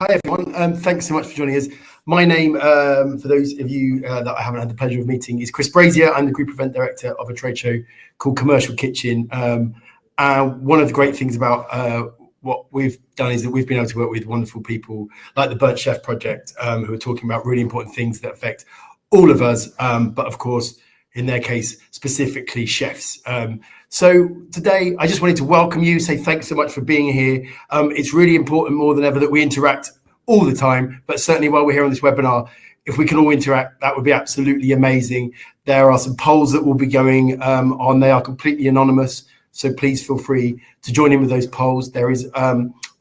Hi everyone, thanks so much for joining us. My name, for those of you that I haven't had the pleasure of meeting, is Kris Brazier. I'm the Group Event Director of a trade show called Commercial Kitchen. And one of the great things about what we've done is that we've been able to work with wonderful people like the Burnt Chef Project, who are talking about really important things that affect all of us, but of course, in their case, specifically chefs. So today, I just wanted to welcome you, say thanks so much for being here. It's really important more than ever that we interact all the time, but certainly while we're here on this webinar, if we can all interact, that would be absolutely amazing. There are some polls that will be going on. They are completely anonymous, so please feel free to join in with those polls. There is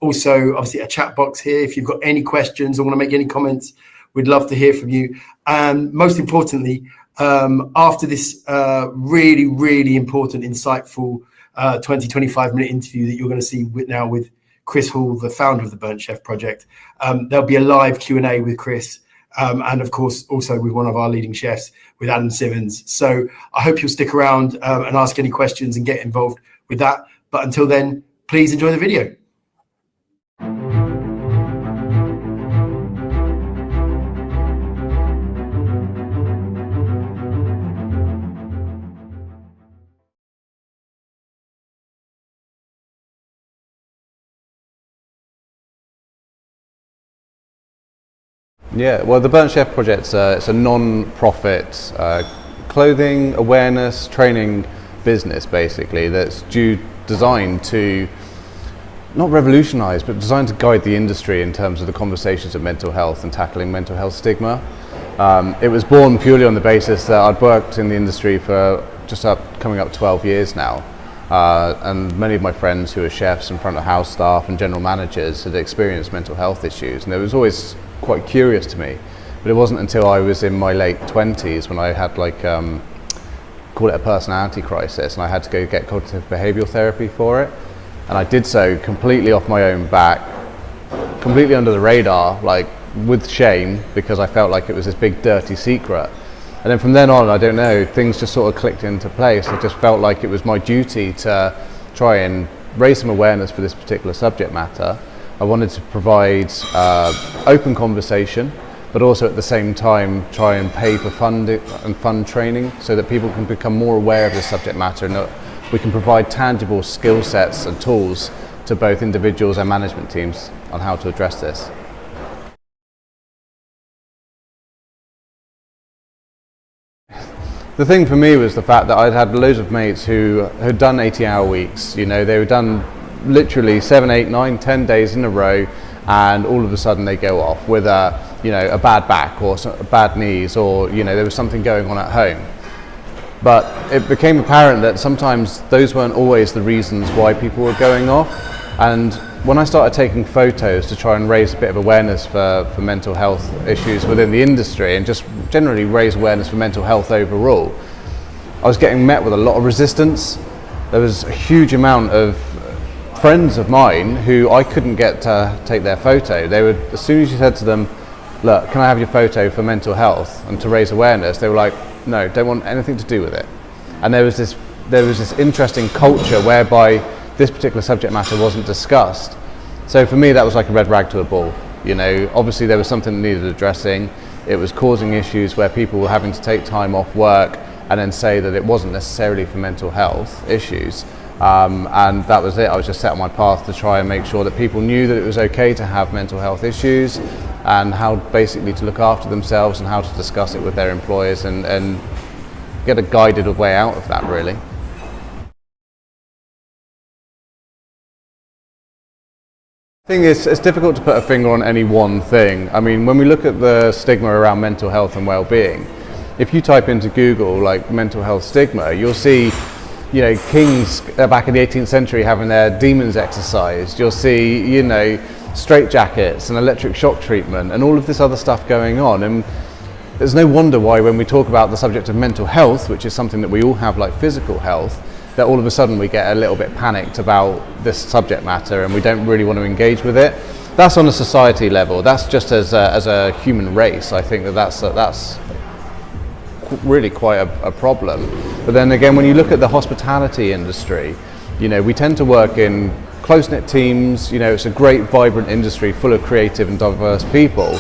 also obviously a chat box here. If you've got any questions or want to make any comments, we'd love to hear from you. And most importantly, after this really important, insightful 25 minute interview that you're going to see now with Kris Hall, the founder of the Burnt Chef Project, there'll be a live Q&A with Kris, and of course also with one of our leading chefs, with Adam Simmonds. So I hope you'll stick around and ask any questions and get involved with that. But until then, please enjoy the video. Yeah, well, the Burnt Chef Project, it's a non-profit clothing awareness training business, basically, that's designed to not revolutionise, but designed to guide the industry in terms of the conversations of mental health and tackling mental health stigma. It was born purely on the basis that I'd worked in the industry for coming up 12 years now, and many of my friends who are chefs and front of house staff and general managers had experienced mental health issues, and it was always quite curious to me. But it wasn't until I was in my late 20s when I had call it a personality crisis, and I had to go get cognitive behavioural therapy for it. And I did so completely off my own back, completely under the radar, with shame, because I felt like it was this big dirty secret. And then from then on, I don't know, things just sort of clicked into place. I just felt like it was my duty to try and raise some awareness for this particular subject matter. I wanted to provide open conversation, but also at the same time try and pay for funding and fund training so that people can become more aware of this subject matter, and that we can provide tangible skill sets and tools to both individuals and management teams on how to address this. The thing for me was the fact that I'd had loads of mates who had done 80-hour weeks. You know, they were done literally 7, 8, 9, 10 days in a row, and all of a sudden they go off with a bad back or bad knees, or there was something going on at home. But it became apparent that sometimes those weren't always the reasons why people were going off. And when I started taking photos to try and raise a bit of awareness for mental health issues within the industry, and just generally raise awareness for mental health overall, I was getting met with a lot of resistance. There was a huge amount of friends of mine who I couldn't get to take their photo. They would, as soon as you said to them, look, can I have your photo for mental health and to raise awareness, they were like, no, don't want anything to do with it. And there was this interesting culture whereby this particular subject matter wasn't discussed. So for me, that was like a red rag to a bull. Obviously there was something that needed addressing. It was causing issues where people were having to take time off work and then say that it wasn't necessarily for mental health issues. And that was it. I was just set on my path to try and make sure that people knew that it was okay to have mental health issues, and how basically to look after themselves and how to discuss it with their employers, and get a guided way out of that, really. I think it's difficult to put a finger on any one thing. I mean, when we look at the stigma around mental health and well-being, if you type into Google mental health stigma, you'll see kings back in the 18th century having their demons exorcised. You'll see, straitjackets and electric shock treatment and all of this other stuff going on. And there's no wonder why when we talk about the subject of mental health, which is something that we all have like physical health, that all of a sudden we get a little bit panicked about this subject matter and we don't really want to engage with it. That's on a society level. That's just as a human race. I think that's really quite a problem. But then again, when you look at the hospitality industry, we tend to work in close-knit teams, it's a great, vibrant industry full of creative and diverse people.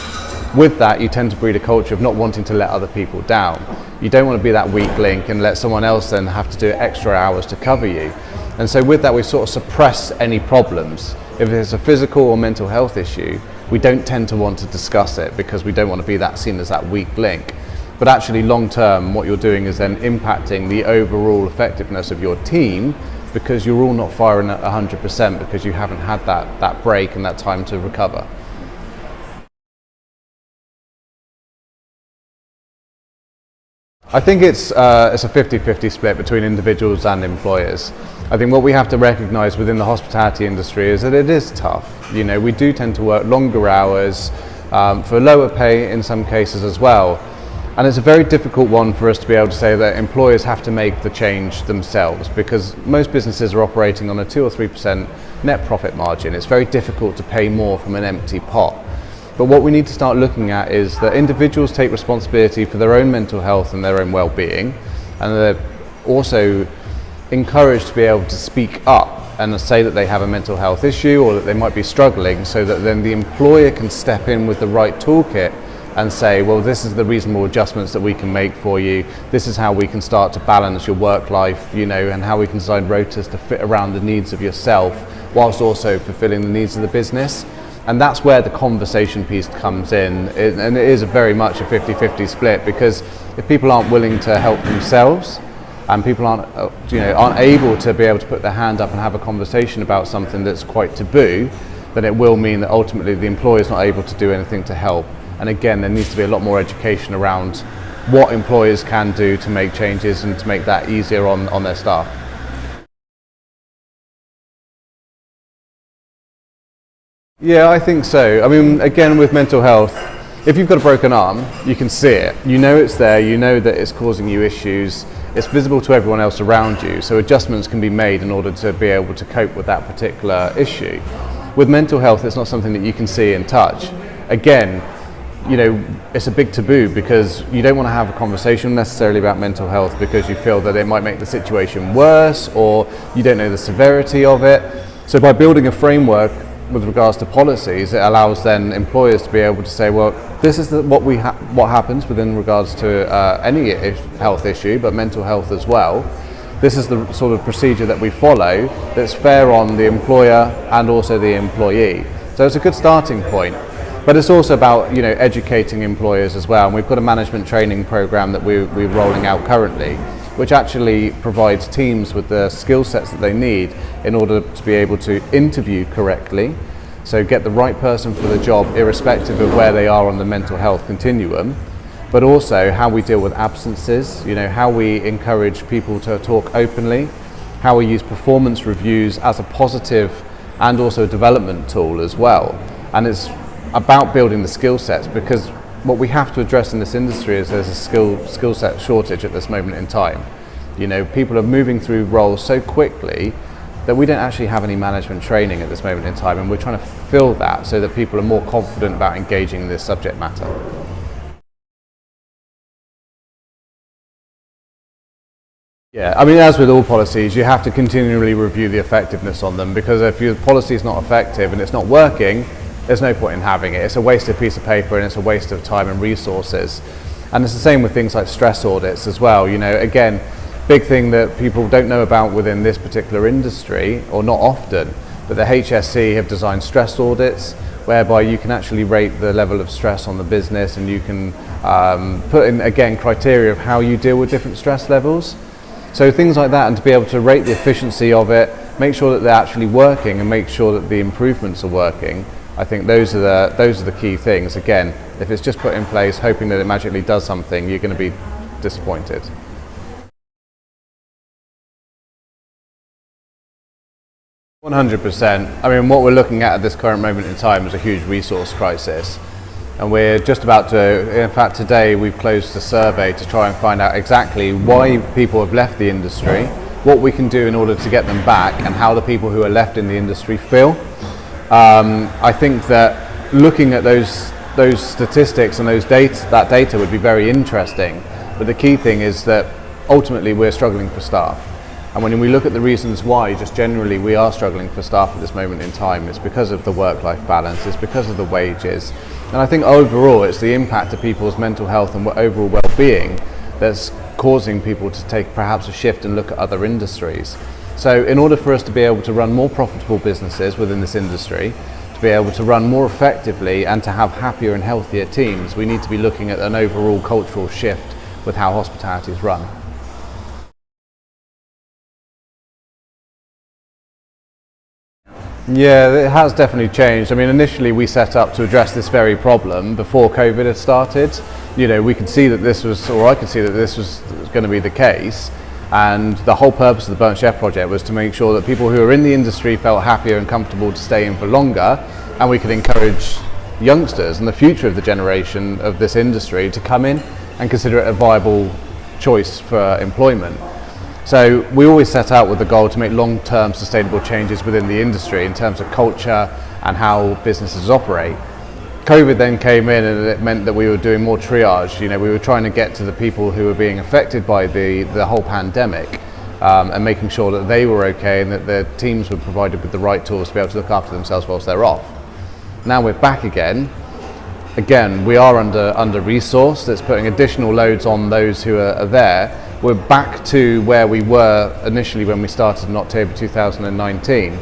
With that, you tend to breed a culture of not wanting to let other people down. You don't want to be that weak link and let someone else then have to do extra hours to cover you. And so with that, we sort of suppress any problems. If it's a physical or mental health issue, we don't tend to want to discuss it because we don't want to be that seen as that weak link. But actually long term, what you're doing is then impacting the overall effectiveness of your team, because you're all not firing at 100% because you haven't had that break and that time to recover. I think it's a 50-50 split between individuals and employers. I think what we have to recognise within the hospitality industry is that it is tough. We do tend to work longer hours for lower pay in some cases as well. And it's a very difficult one for us to be able to say that employers have to make the change themselves, because most businesses are operating on a 2 or 3% net profit margin. It's very difficult to pay more from an empty pot. But what we need to start looking at is that individuals take responsibility for their own mental health and their own well-being, and they're also encouraged to be able to speak up and say that they have a mental health issue or that they might be struggling, so that then the employer can step in with the right toolkit and say, well, this is the reasonable adjustments that we can make for you. This is how we can start to balance your work life, and how we can design rotas to fit around the needs of yourself whilst also fulfilling the needs of the business. And that's where the conversation piece comes in. And it is very much a 50-50 split, because if people aren't willing to help themselves and people aren't able to be able to put their hand up and have a conversation about something that's quite taboo, then it will mean that ultimately the employer is not able to do anything to help. And again, there needs to be a lot more education around what employers can do to make changes and to make that easier on their staff. Yeah, I think so. I mean, again, with mental health, if you've got a broken arm, you can see it. You know it's there, you know that it's causing you issues, it's visible to everyone else around you, so adjustments can be made in order to be able to cope with that particular issue. With mental health, it's not something that you can see and touch. Again, it's a big taboo, because you don't want to have a conversation necessarily about mental health because you feel that it might make the situation worse, or you don't know the severity of it. So by building a framework with regards to policies, it allows then employers to be able to say, well, this is what happens within regards to any health issue, but mental health as well. This is the sort of procedure that we follow that's fair on the employer and also the employee. So it's a good starting point. But it's also about educating employers as well. And we've got a management training program that we're rolling out currently, which actually provides teams with the skill sets that they need in order to be able to interview correctly. So get the right person for the job, irrespective of where they are on the mental health continuum. But also how we deal with absences, how we encourage people to talk openly, how we use performance reviews as a positive and also a development tool as well. And it's about building the skill sets, because what we have to address in this industry is there's a skill set shortage at this moment in time. People are moving through roles so quickly that we don't actually have any management training at this moment in time, and we're trying to fill that so that people are more confident about engaging in this subject matter. Yeah, I mean, as with all policies, you have to continually review the effectiveness on them, because if your policy is not effective and it's not working, there's no point in having it. It's a wasted piece of paper and it's a waste of time and resources. And it's the same with things like stress audits as well. Again, big thing that people don't know about within this particular industry, or not often, but the HSE have designed stress audits whereby you can actually rate the level of stress on the business, and you can put in, again, criteria of how you deal with different stress levels. So things like that, and to be able to rate the efficiency of it, make sure that they're actually working and make sure that the improvements are working. I think those are the key things. Again, if it's just put in place hoping that it magically does something, you're going to be disappointed. "100%. I mean, what we're looking at this current moment in time is a huge resource crisis. And we're just about to, in fact today we've closed a survey to try and find out exactly why people have left the industry, what we can do in order to get them back, and how the people who are left in the industry feel. I think that looking at those statistics and that data would be very interesting, but the key thing is that ultimately we're struggling for staff. And when we look at the reasons why, just generally we are struggling for staff at this moment in time, it's because of the work-life balance, it's because of the wages. And I think overall it's the impact of people's mental health and overall well-being that's causing people to take perhaps a shift and look at other industries. So in order for us to be able to run more profitable businesses within this industry, to be able to run more effectively and to have happier and healthier teams, we need to be looking at an overall cultural shift with how hospitality is run. Yeah, it has definitely changed. I mean, initially we set up to address this very problem before COVID had started. You know, we could see that this was, or I could see that this was going to be the case. And the whole purpose of the Burnt Chef project was to make sure that people who are in the industry felt happier and comfortable to stay in for longer, and we could encourage youngsters and the future of the generation of this industry to come in and consider it a viable choice for employment. So we always set out with the goal to make long-term sustainable changes within the industry in terms of culture and how businesses operate. COVID then came in and it meant that we were doing more triage. You know, we were trying to get to the people who were being affected by the whole pandemic and making sure that they were okay and that their teams were provided with the right tools to be able to look after themselves whilst they're off. Now we're back again. Again, we are under resourced. That's putting additional loads on those who are there. We're back to where we were initially when we started in October 2019,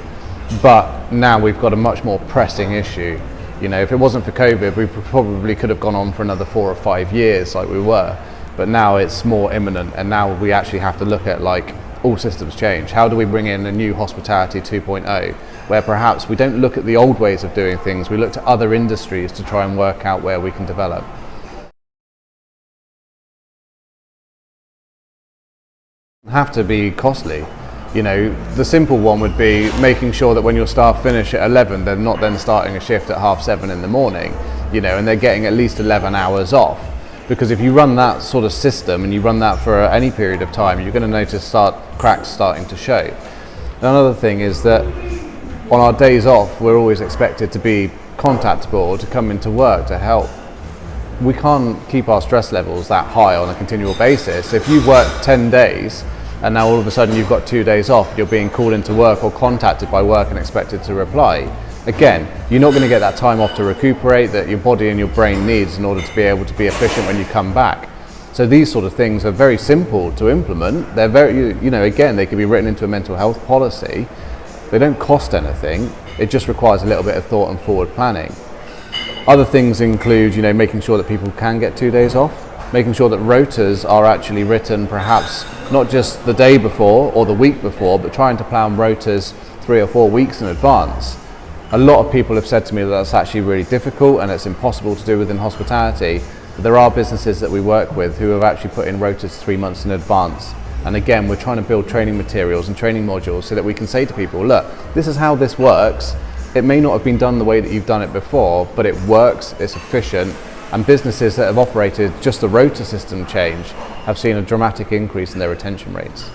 but now we've got a much more pressing issue. You know, if it wasn't for COVID, we probably could have gone on for another 4 or 5 years like we were, but now it's more imminent, and now we actually have to look at, like, all systems change. How do we bring in a new hospitality 2.0, where perhaps we don't look at the old ways of doing things, we look to other industries to try and work out where we can develop. Have to be costly. You know, the simple one would be making sure that when your staff finish at 11, they're not then starting a shift at 7:30 in the morning, you know, and they're getting at least 11 hours off. Because if you run that sort of system and you run that for any period of time, you're going to notice cracks starting to show. Another thing is that on our days off, we're always expected to be contactable or to come into work to help. We can't keep our stress levels that high on a continual basis. If you work 10 days and now all of a sudden you've got 2 days off, you're being called into work or contacted by work and expected to reply. Again, you're not going to get that time off to recuperate that your body and your brain needs in order to be able to be efficient when you come back. So these sort of things are very simple to implement. They're very, you know, again, they can be written into a mental health policy. They don't cost anything. It just requires a little bit of thought and forward planning. Other things include, you know, making sure that people can get 2 days off, making sure that rotas are actually written perhaps not just the day before or the week before, but trying to plan rotas 3 or 4 weeks in advance. A lot of people have said to me that that's actually really difficult and it's impossible to do within hospitality, but there are businesses that we work with who have actually put in rotas 3 months in advance. And again, we're trying to build training materials and training modules so that we can say to people, look, this is how this works. It may not have been done the way that you've done it before, but it works, it's efficient, and businesses that have operated just the rota system change have seen a dramatic increase in their retention rates.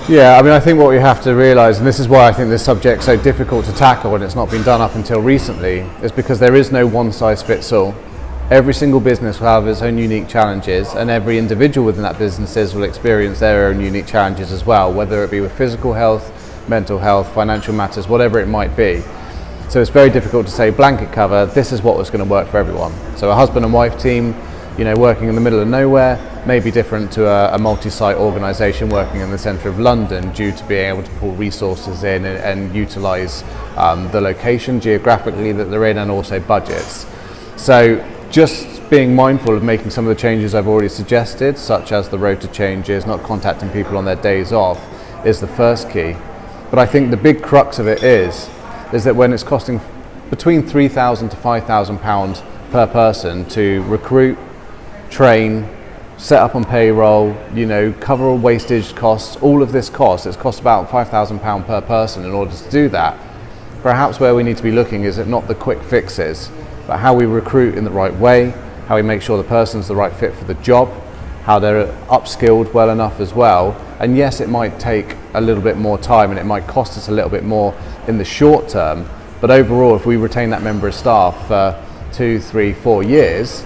Yeah, I mean, I think what we have to realise, and this is why I think this subject's so difficult to tackle and it's not been done up until recently, is because there is no one size fits all. Every single business will have its own unique challenges, and every individual within that business will experience their own unique challenges as well, whether it be with physical health, mental health, financial matters, whatever it might be. So it's very difficult to say blanket cover, this is what was going to work for everyone. So a husband and wife team, you know, working in the middle of nowhere may be different to a multi-site organisation working in the centre of London due to being able to pull resources in and utilise the location geographically that they're in, and also budgets. So just being mindful of making some of the changes I've already suggested, such as the rota changes, not contacting people on their days off, is the first key. But I think the big crux of it is that when it's costing between £3,000 to £5,000 per person to recruit, train, set up on payroll, you know, cover all wastage costs, all of this cost, it's cost about £5,000 per person in order to do that. Perhaps where we need to be looking is at not the quick fixes, but how we recruit in the right way, how we make sure the person's the right fit for the job, how they're upskilled well enough as well. And yes, it might take a little bit more time and it might cost us a little bit more in the short term, but overall, if we retain that member of staff for 2, 3, 4 years,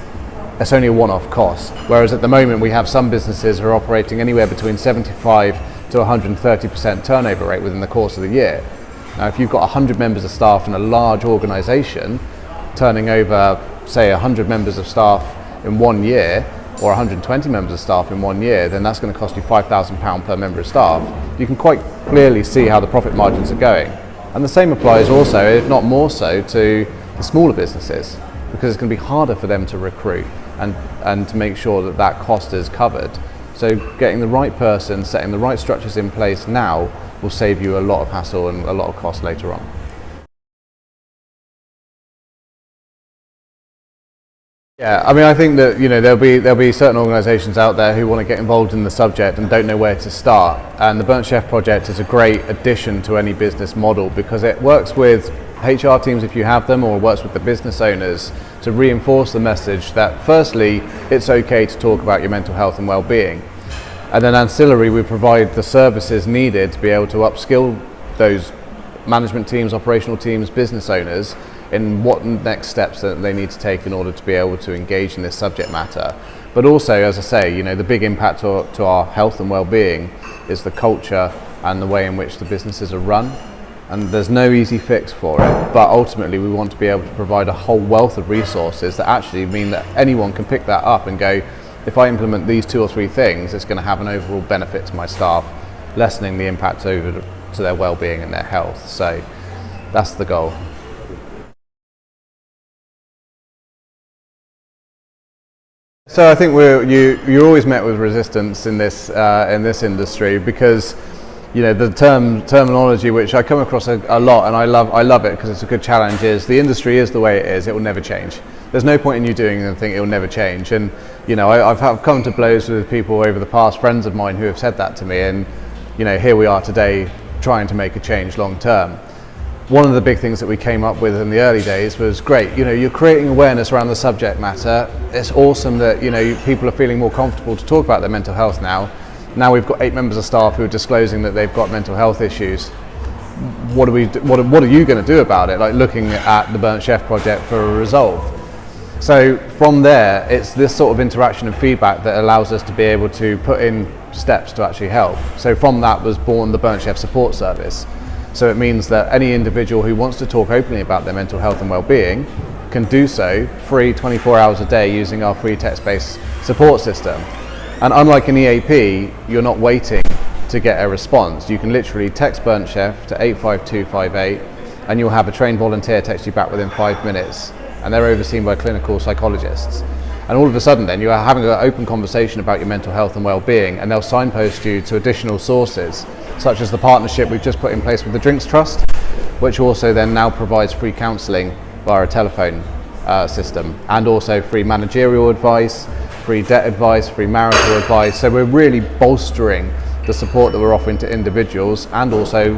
it's only a one-off cost. Whereas at the moment we have some businesses who are operating anywhere between 75 to 130% turnover rate within the course of the year. Now, if you've got 100 members of staff in a large organisation, turning over, say, 100 members of staff in 1 year, or 120 members of staff in 1 year, then that's going to cost you £5,000 per member of staff. You can quite clearly see how the profit margins are going. And the same applies also, if not more so, to the smaller businesses, because it's going to be harder for them to recruit and to make sure that that cost is covered. So getting the right person, setting the right structures in place now will save you a lot of hassle and a lot of cost later on. Yeah, I mean, I think that there'll be certain organisations out there who want to get involved in the subject and don't know where to start. And the Burnt Chef project is a great addition to any business model because it works with HR teams if you have them, or works with the business owners to reinforce the message that firstly, it's okay to talk about your mental health and well-being. And then ancillary, we provide the services needed to be able to upskill those management teams, operational teams, business owners in what next steps that they need to take in order to be able to engage in this subject matter. But also, as I say, the big impact to our health and well-being is the culture and the way in which the businesses are run. And there's no easy fix for it, but ultimately we want to be able to provide a whole wealth of resources that actually mean that anyone can pick that up and go, if I implement these 2 or 3 things, it's going to have an overall benefit to my staff, lessening the impact over to their well-being and their health. So that's the goal. So I think you're always met with resistance in this industry because the terminology which I come across a lot, and I love it because it's a good challenge, is the industry is the way it is, it will never change. There's no point in you doing anything, it will never change. And I've come to blows with people over the past, friends of mine who have said that to me, and here we are today trying to make a change long term. One of the big things that we came up with in the early days was great, you're creating awareness around the subject matter. It's awesome that people are feeling more comfortable to talk about their mental health now. Now we've got 8 members of staff who are disclosing that they've got mental health issues. What are you going to do about it? Like looking at the Burnt Chef project for a resolve. So from there, it's this sort of interaction and feedback that allows us to be able to put in steps to actually help. So from that was born the Burnt Chef support service. So it means that any individual who wants to talk openly about their mental health and well-being can do so free 24 hours a day using our free text-based support system. And unlike an EAP, you're not waiting to get a response. You can literally text Burnt Chef to 85258 and you'll have a trained volunteer text you back within 5 minutes, and they're overseen by clinical psychologists. And all of a sudden then you are having an open conversation about your mental health and well-being, and they'll signpost you to additional sources, such as the partnership we've just put in place with the Drinks Trust, which also then now provides free counselling via a telephone system, and also free managerial advice, free debt advice, free marital advice. So we're really bolstering the support that we're offering to individuals and also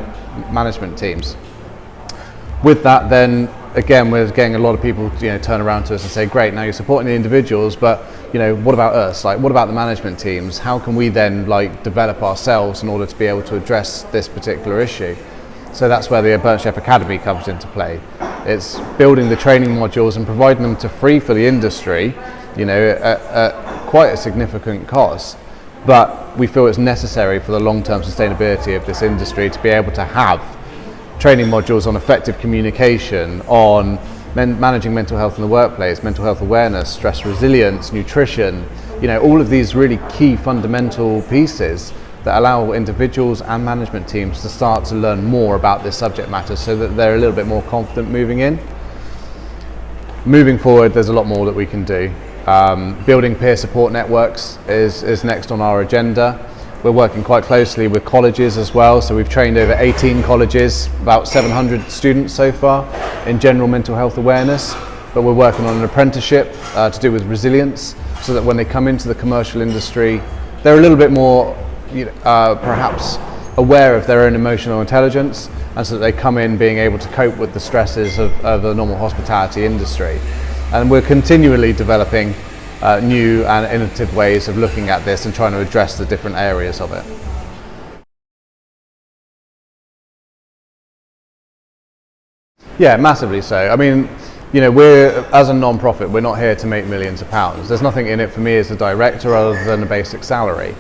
management teams. With that then, again, we're getting a lot of people turn around to us and say, great, now you're supporting the individuals, but what about us? Like, what about the management teams? How can we then develop ourselves in order to be able to address this particular issue? So that's where the Burnt Chef Academy comes into play. It's building the training modules and providing them to free for the industry, at quite a significant cost. But we feel it's necessary for the long-term sustainability of this industry to be able to have training modules on effective communication, on managing mental health in the workplace, mental health awareness, stress resilience, nutrition, all of these really key fundamental pieces that allow individuals and management teams to start to learn more about this subject matter so that they're a little bit more confident moving in. Moving forward, there's a lot more that we can do. Building peer support networks is next on our agenda. We're working quite closely with colleges as well, so we've trained over 18 colleges, about 700 students so far in general mental health awareness, but we're working on an apprenticeship to do with resilience, so that when they come into the commercial industry, they're a little bit more perhaps aware of their own emotional intelligence, and so that they come in being able to cope with the stresses of the normal hospitality industry. And we're continually developing new and innovative ways of looking at this and trying to address the different areas of it. Yeah, massively so. I mean, you know, we're, as a non-profit, we're not here to make millions of pounds. There's nothing in it for me as a director other than a basic salary.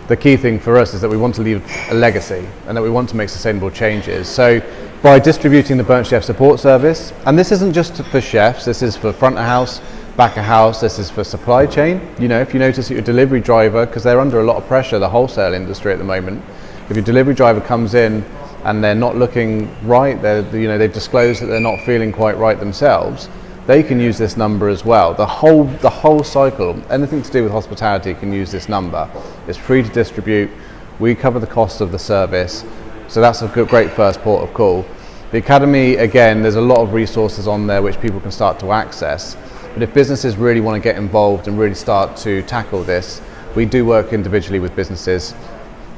The key thing for us is that we want to leave a legacy and that we want to make sustainable changes. So by distributing the Burnt Chef Support Service, and this isn't just for chefs, this is for front of house, back of house, this is for supply chain. You know, if you notice that your delivery driver, because they're under a lot of pressure, the wholesale industry at the moment, if your delivery driver comes in and they're not looking right, they've disclosed that they're not feeling quite right themselves, they can use this number as well. The whole cycle, anything to do with hospitality can use this number. It's free to distribute. We cover the cost of the service. So that's a great first port of call. The Academy, again, there's a lot of resources on there which people can start to access. But if businesses really want to get involved and really start to tackle this, we do work individually with businesses.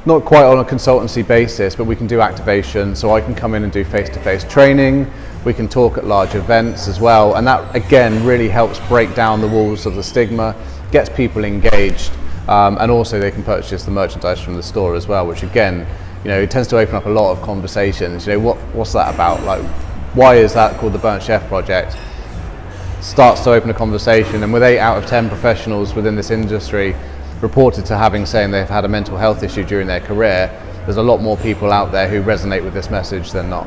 Not quite on a consultancy basis, but we can do activation. So I can come in and do face-to-face training. We can talk at large events as well. And that, again, really helps break down the walls of the stigma, gets people engaged. And also they can purchase the merchandise from the store as well, which again, you know, it tends to open up a lot of conversations. You know, what's that about? Like, why is that called the Burnt Chef Project? Starts to open a conversation, and with 8 out of 10 professionals within this industry reported to saying they've had a mental health issue during their career, there's a lot more people out there who resonate with this message than not.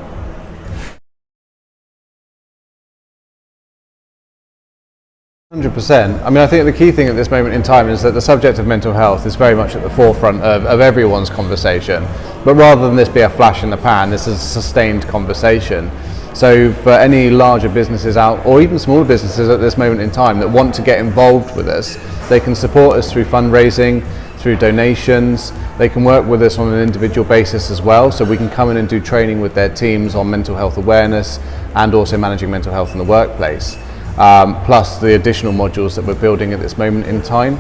100%. I mean, I think the key thing at this moment in time is that the subject of mental health is very much at the forefront of everyone's conversation. But rather than this be a flash in the pan, this is a sustained conversation. So for any larger businesses out, or even smaller businesses at this moment in time that want to get involved with us, they can support us through fundraising, through donations. They can work with us on an individual basis as well, so we can come in and do training with their teams on mental health awareness and also managing mental health in the workplace. Plus the additional modules that we're building at this moment in time.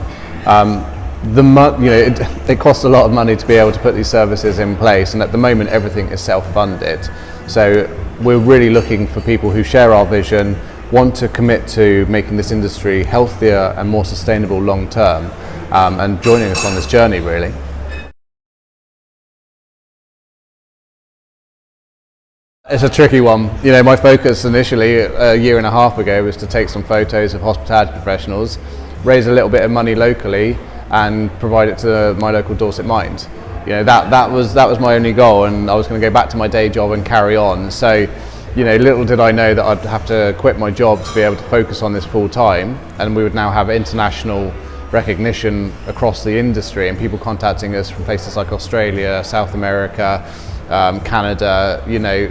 It costs a lot of money to be able to put these services in place, and at the moment everything is self-funded. So we're really looking for people who share our vision, want to commit to making this industry healthier and more sustainable long term, and joining us on this journey really. It's a tricky one. You know, my focus initially a year and a half ago was to take some photos of hospitality professionals, raise a little bit of money locally and provide it to my local Dorset Mind. You know, that was my only goal, and I was going to go back to my day job and carry on. So, you know, little did I know that I'd have to quit my job to be able to focus on this full time, and we would now have international recognition across the industry and people contacting us from places like Australia, South America, Canada. You know,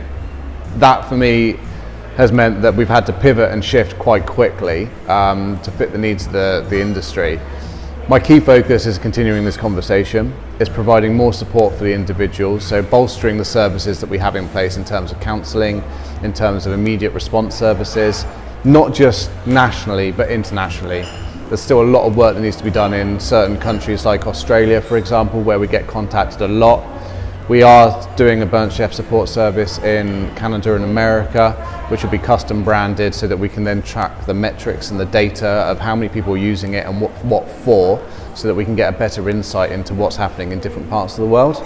that for me has meant that we've had to pivot and shift quite quickly to fit the needs of the industry. My key focus is continuing this conversation, is providing more support for the individuals, so bolstering the services that we have in place in terms of counselling, in terms of immediate response services, not just nationally but internationally. There's still a lot of work that needs to be done in certain countries like Australia, for example, where we get contacted a lot. We are doing a Burnt Chef support service in Canada and America, which will be custom branded so that we can then track the metrics and the data of how many people are using it and what for, so that we can get a better insight into what's happening in different parts of the world.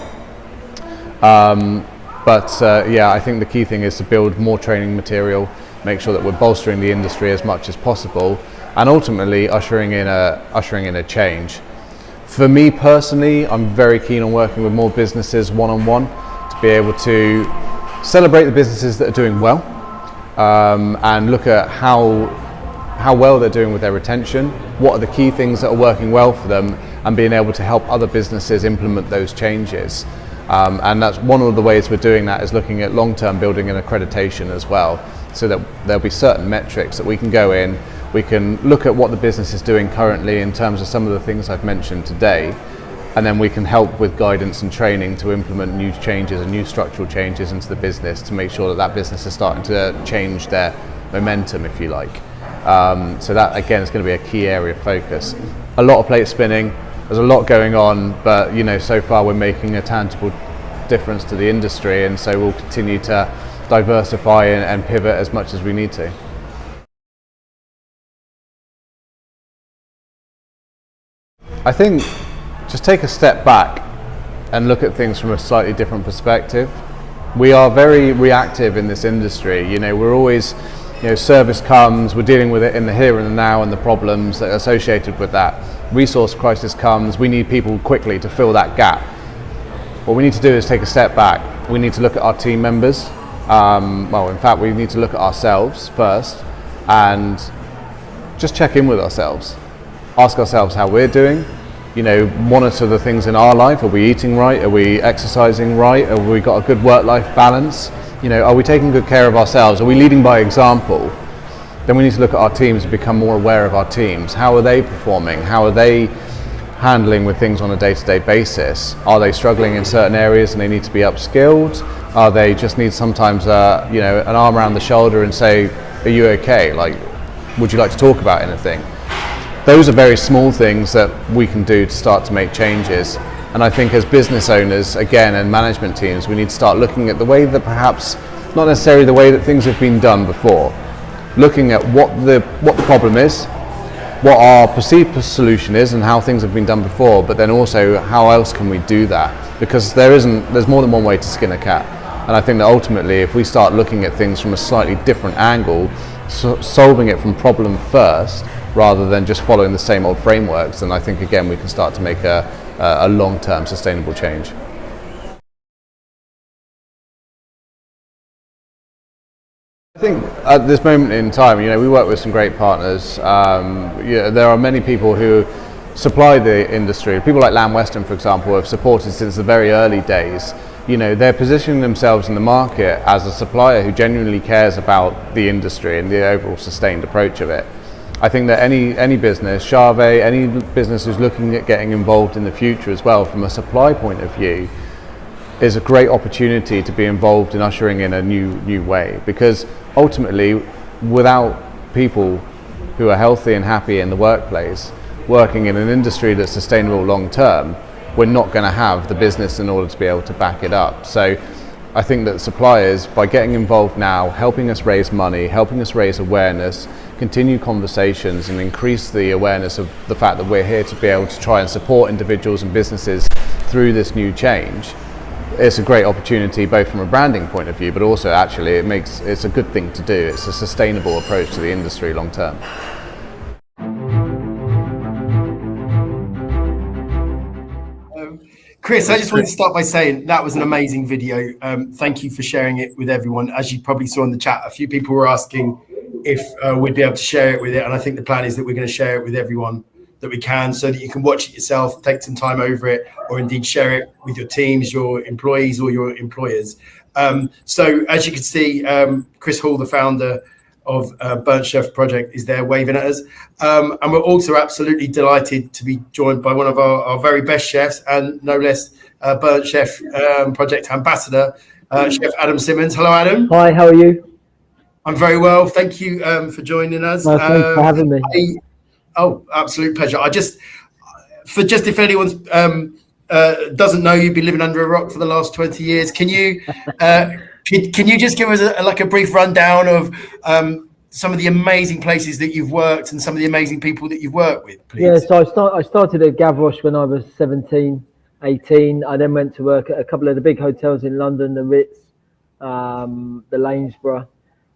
Yeah, I think the key thing is to build more training material, make sure that we're bolstering the industry as much as possible, and ultimately ushering in a change. For me personally, I'm very keen on working with more businesses one-on-one to be able to celebrate the businesses that are doing well, and look at how well they're doing with their retention, what are the key things that are working well for them, and being able to help other businesses implement those changes. And that's one of the ways we're doing that, is looking at long-term building and accreditation as well, so that there'll be certain metrics that we can go in. We can look at what the business is doing currently in terms of some of the things I've mentioned today, and then we can help with guidance and training to implement new changes and new structural changes into the business to make sure that that business is starting to change their momentum, if you like. So that again is going to be a key area of focus. A lot of plate spinning, there's a lot going on, but you know, so far we're making a tangible difference to the industry, and so we'll continue to diversify and pivot as much as we need to. I think just take a step back and look at things from a slightly different perspective. We are very reactive in this industry. You know, we're always, service comes, we're dealing with it in the here and the now and the problems that are associated with that. Resource crisis comes, we need people quickly to fill that gap. What we need to do is take a step back. We need to look at our team members. In fact, we need to look at ourselves first and just check in with ourselves. Ask ourselves how we're doing. Monitor the things in our life. Are we eating right? Are we exercising right? Have we got a good work-life balance? Are we taking good care of ourselves? Are we leading by example? Then we need to look at our teams and become more aware of our teams. How are they performing? How are they handling with things on a day-to-day basis? Are they struggling in certain areas and they need to be upskilled? Are they just need sometimes an arm around the shoulder and say, are you okay? Would you like to talk about anything? Those are very small things that we can do to start to make changes. And I think as business owners, again, and management teams, we need to start looking at the way that perhaps, not necessarily the way that things have been done before, looking at what the problem is, what our perceived solution is and how things have been done before, but then also how else can we do that? Because there's more than one way to skin a cat. And I think that ultimately, if we start looking at things from a slightly different angle, solving it from problem first, rather than just following the same old frameworks, then I think again we can start to make a long-term sustainable change. I think at this moment in time, we work with some great partners. There are many people who supply the industry. People like Lamb Weston, for example, have supported since the very early days. They're positioning themselves in the market as a supplier who genuinely cares about the industry and the overall sustained approach of it. I think that any business, Charvet, any business who's looking at getting involved in the future as well from a supply point of view, is a great opportunity to be involved in ushering in a new way, because ultimately without people who are healthy and happy in the workplace, working in an industry that's sustainable long term, we're not going to have the business in order to be able to back it up. So I think that suppliers, by getting involved now, helping us raise money, helping us raise awareness, continue conversations and increase the awareness of the fact that we're here to be able to try and support individuals and businesses through this new change, it's a great opportunity both from a branding point of view, but also actually it's a good thing to do. It's a sustainable approach to the industry long term. Kris, I just wanted to start by saying that was an amazing video. Thank you for sharing it with everyone. As you probably saw in the chat, a few people were asking if we'd be able to share it with it. And I think the plan is that we're going to share it with everyone that we can, so that you can watch it yourself, take some time over it, or indeed share it with your teams, your employees or your employers. So as you can see, Kris Hall, the founder of Burnt Chef Project, is there waving at us. And we're also absolutely delighted to be joined by one of our very best chefs, and no less Burnt Chef Project ambassador, Chef Adam Simmonds. Hello, Adam. Hi, how are you? I'm very well. Thank you for joining us. Thanks for having me. Absolute pleasure. If anyone doesn't know, you've been living under a rock for the last 20 years. Can you just give us a brief rundown of some of the amazing places that you've worked and some of the amazing people that you've worked with, please? Yeah, so I started at Gavroche when I was 17, 18. I then went to work at a couple of the big hotels in London, the Ritz, the Lanesborough.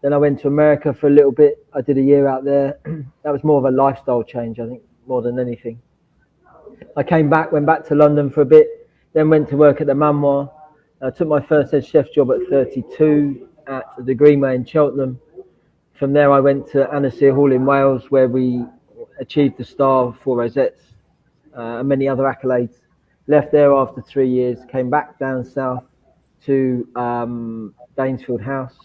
Then I went to America for a little bit. I did a year out there. That was more of a lifestyle change, I think, more than anything. I came back, went back to London for a bit, then went to work at the Manoir. I took my first head chef job at 32 at the Greenway in Cheltenham. From there, I went to Anisea Hall in Wales, where we achieved the star of 4 rosettes and many other accolades. Left there after 3 years, came back down south to Danesfield House.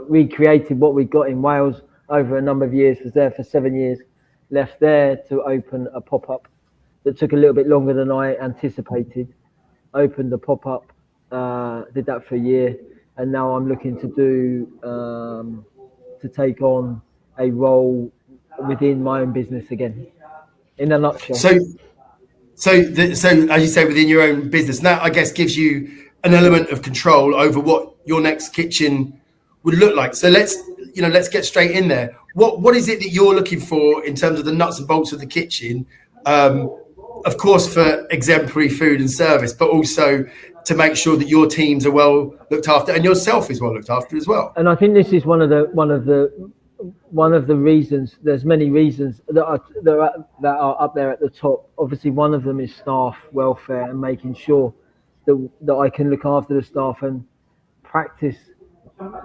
Recreated what we got in Wales over a number of years, was there for 7 years, left there to open a pop-up that took a little bit longer than I anticipated. Opened the pop-up, did that for a year, and now I'm looking to take on a role within my own business again, in a nutshell. So as you say, within your own business, that I guess gives you an element of control over what your next kitchen would look like. So let's get straight in there. What is it that you're looking for in terms of the nuts and bolts of the kitchen? Of course, for exemplary food and service, but also to make sure that your teams are well looked after and yourself is well looked after as well. And I think this is one of the reasons. There's many reasons that are up there at the top. Obviously, one of them is staff welfare and making sure that I can look after the staff and practice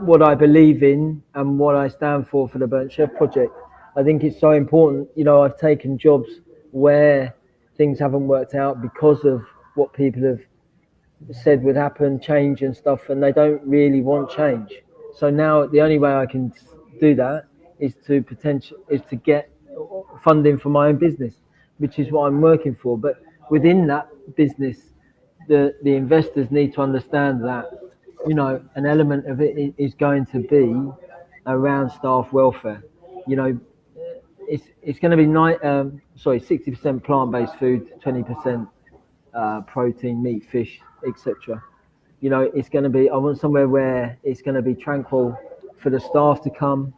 what I believe in and what I stand for the Burnt Chef Project. I think it's so important. I've taken jobs where things haven't worked out because of what people have said would happen, change and stuff, and they don't really want change. So now the only way I can do that is to get funding for my own business, which is what I'm working for. But within that business, the investors need to understand that an element of it is going to be around staff welfare. It's going to be 60% plant-based food, 20% protein, meat, fish, etc. It's going to be. I want somewhere where it's going to be tranquil for the staff to come.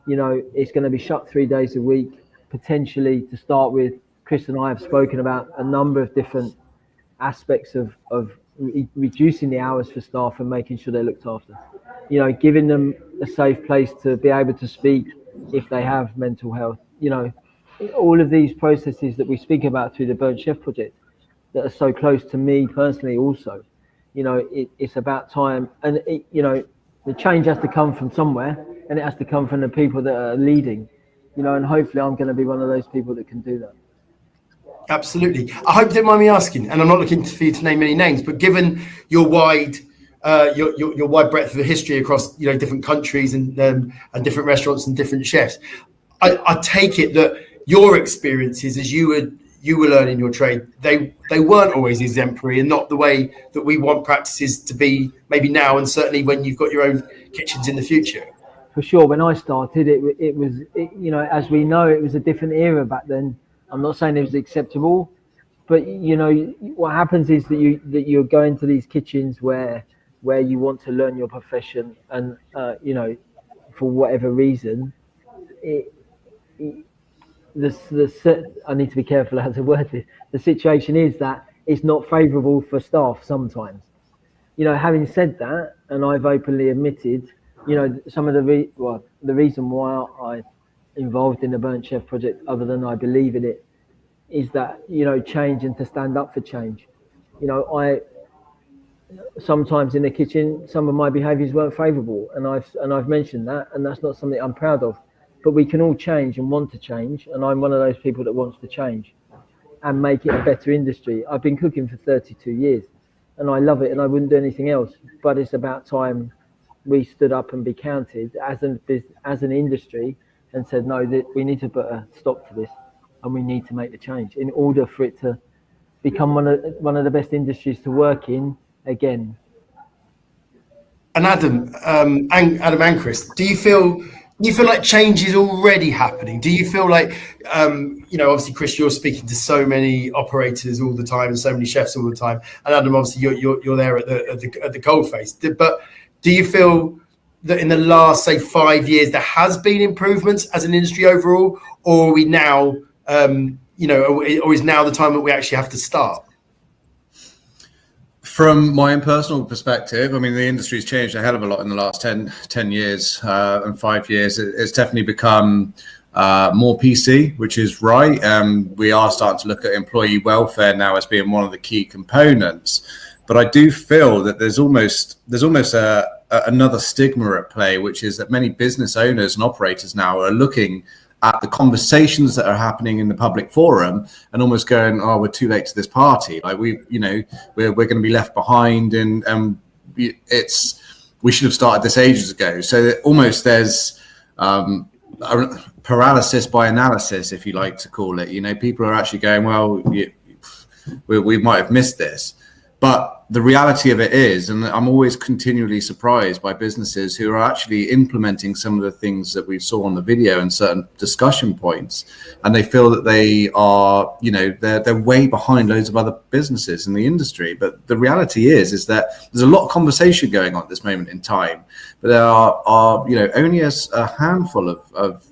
It's going to be shut 3 days a week, potentially to start with. Kris and I have spoken about a number of different aspects of reducing the hours for staff and making sure they're looked after. Giving them a safe place to be able to speak if they have mental health. All of these processes that we speak about through the Burnt Chef Project that are so close to me personally also. It's about time, and the change has to come from somewhere, and it has to come from the people that are leading, and hopefully I'm going to be one of those people that can do that. Absolutely. I hope you don't mind me asking, and I'm not looking for you to name any names, but given your wide breadth of history across different countries and different restaurants and different chefs, I take it that your experiences as you were learning your trade, they weren't always exemplary and not the way that we want practices to be maybe now, and certainly when you've got your own kitchens in the future. For sure, when I started, it was as we know, it was a different era back then. I'm not saying it was acceptable, but what happens is that you're going to these kitchens where you want to learn your profession, and for whatever reason, I need to be careful how to word this. The situation is that it's not favourable for staff sometimes. Having said that, and I've openly admitted, some of the reason why I involved in the Burnt Chef Project, other than I believe in it, is that change and to stand up for change. I sometimes in the kitchen, some of my behaviours weren't favourable, and I've mentioned that, and that's not something I'm proud of. But we can all change and want to change, and I'm one of those people that wants to change and make it a better industry. I've been cooking for 32 years, and I love it, and I wouldn't do anything else. But it's about time we stood up and be counted as an industry and said, no, that we need to put a stop to this, and we need to make the change in order for it to become one of the best industries to work in again. And Adam and Kris, do you feel like change is already happening? Do you feel like, obviously, Kris, you're speaking to so many operators all the time and so many chefs all the time, and Adam, obviously, you're there at the coalface. But do you feel that in the last, say, 5 years, there has been improvements as an industry overall, or are we now, or is now the time that we actually have to start? From my own personal perspective, I mean, the industry's changed a hell of a lot in the last 10 years and 5 years. It's definitely become more PC, which is right. We are starting to look at employee welfare now as being one of the key components. But I do feel that there's almost another stigma at play, which is that many business owners and operators now are looking at the conversations that are happening in the public forum and almost going, oh, we're too late to this party. Like we're going to be left behind, and we should have started this ages ago. So that almost there's paralysis by analysis, if you like to call it. People are actually going, well, we might have missed this. But the reality of it is, and I'm always continually surprised by businesses who are actually implementing some of the things that we saw on the video and certain discussion points, and they feel that they are, they're way behind loads of other businesses in the industry. But the reality is that there's a lot of conversation going on at this moment in time, but there are only a handful of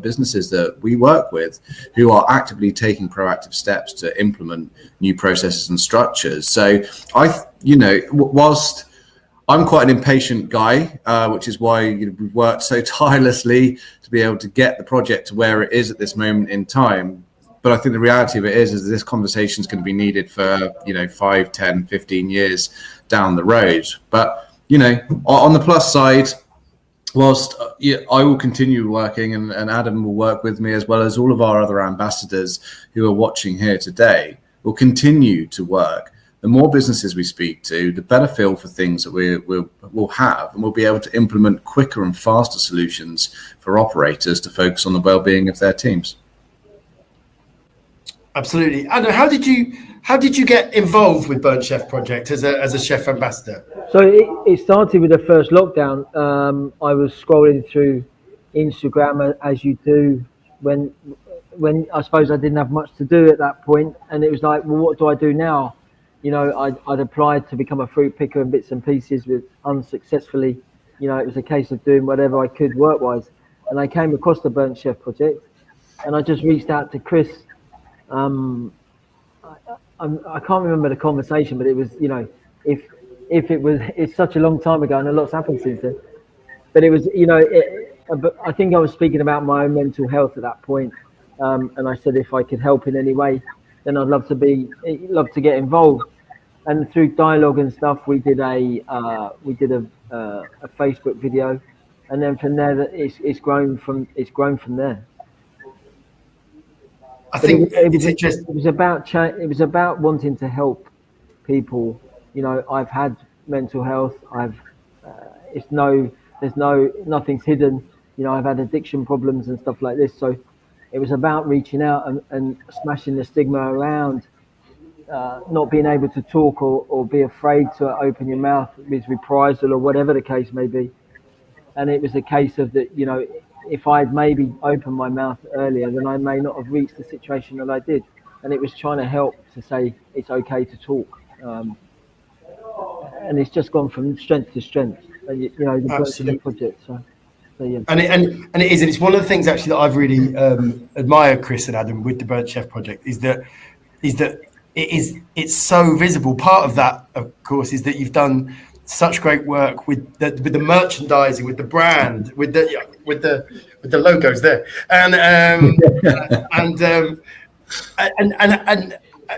businesses that we work with who are actively taking proactive steps to implement new processes and structures. So I whilst I'm quite an impatient guy, which is why we've worked so tirelessly to be able to get the project to where it is at this moment in time. But I think the reality of it is this conversation is going to be needed for 5, 10, 15 years down the road. But on the plus side, whilst I will continue working, and Adam will work with me, as well as all of our other ambassadors who are watching here today, will continue to work. The more businesses we speak to, the better feel for things that we'll have, and we'll be able to implement quicker and faster solutions for operators to focus on the well-being of their teams. Absolutely. Adam, how did you get involved with Burnt Chef Project as a chef ambassador? So it started with the first lockdown. I was scrolling through Instagram as you do when I suppose I didn't have much to do at that point, and it was like, well, what do I do now? I'd applied to become a fruit picker in bits and pieces with unsuccessfully. It was a case of doing whatever I could work-wise. And I came across the Burnt Chef Project, and I just reached out to Kris. I can't remember the conversation, but it was, it's such a long time ago, and a lot's happened since then. But it was, I think I was speaking about my own mental health at that point, and I said if I could help in any way, then I'd love to get involved. And through dialogue and stuff, we did a Facebook video, and then from there, it's grown from there. I think it's interesting. It was about wanting to help people. I've had mental health. Nothing's hidden. I've had addiction problems and stuff like this. So it was about reaching out and smashing the stigma around not being able to talk or be afraid to open your mouth with reprisal or whatever the case may be. And it was a case of that, if I'd maybe opened my mouth earlier, then I may not have reached the situation that I did. And it was trying to help to say it's okay to talk. And it's just gone from strength to strength. The project. So yeah. And it is, and it's one of the things actually that I've really admired Kris and Adam with the Burnt Chef Project is that it's so visible. Part of that, of course, is that you've done such great work with the merchandising, with the brand, with the logos there, and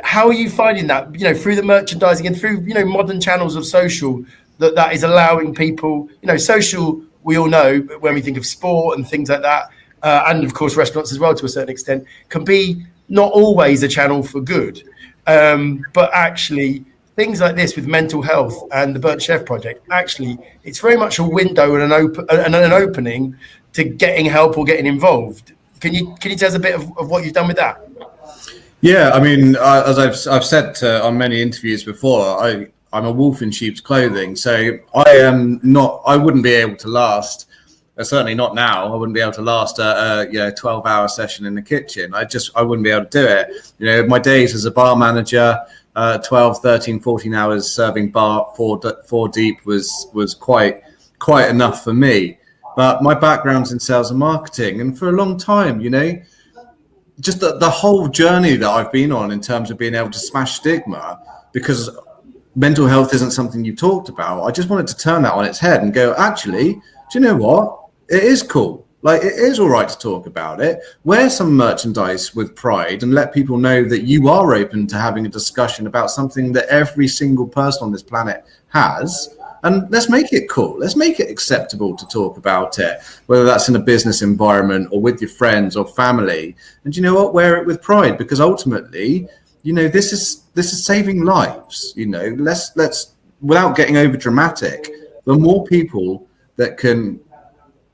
how are you finding that through the merchandising and through modern channels of social that is allowing people social, we all know when we think of sport and things like that, and of course restaurants as well to a certain extent, can be not always a channel for good, but actually things like this with mental health and the Burnt Chef Project, actually it's very much a window and an opening to getting help or getting involved. Can you tell us a bit of what you've done with that? Yeah, I mean, as I've said on many interviews before, I'm a wolf in sheep's clothing. So I wouldn't be able to last, certainly not now. I wouldn't be able to last a 12-hour session in the kitchen. I wouldn't be able to do it. My days as a bar manager, 12, 13, 14 hours serving bar four deep was quite enough for me. But my background's in sales and marketing, and for a long time, just the whole journey that I've been on in terms of being able to smash stigma, because mental health isn't something you talked about. I just wanted to turn that on its head and go, actually, do you know what? It is cool. Like, it is all right to talk about it. Wear some merchandise with pride and let people know that you are open to having a discussion about something that every single person on this planet has. And let's make it cool. Let's make it acceptable to talk about it, whether that's in a business environment or with your friends or family. And you know what? Wear it with pride, because ultimately, this is saving lives. Let's without getting over dramatic, the more people that can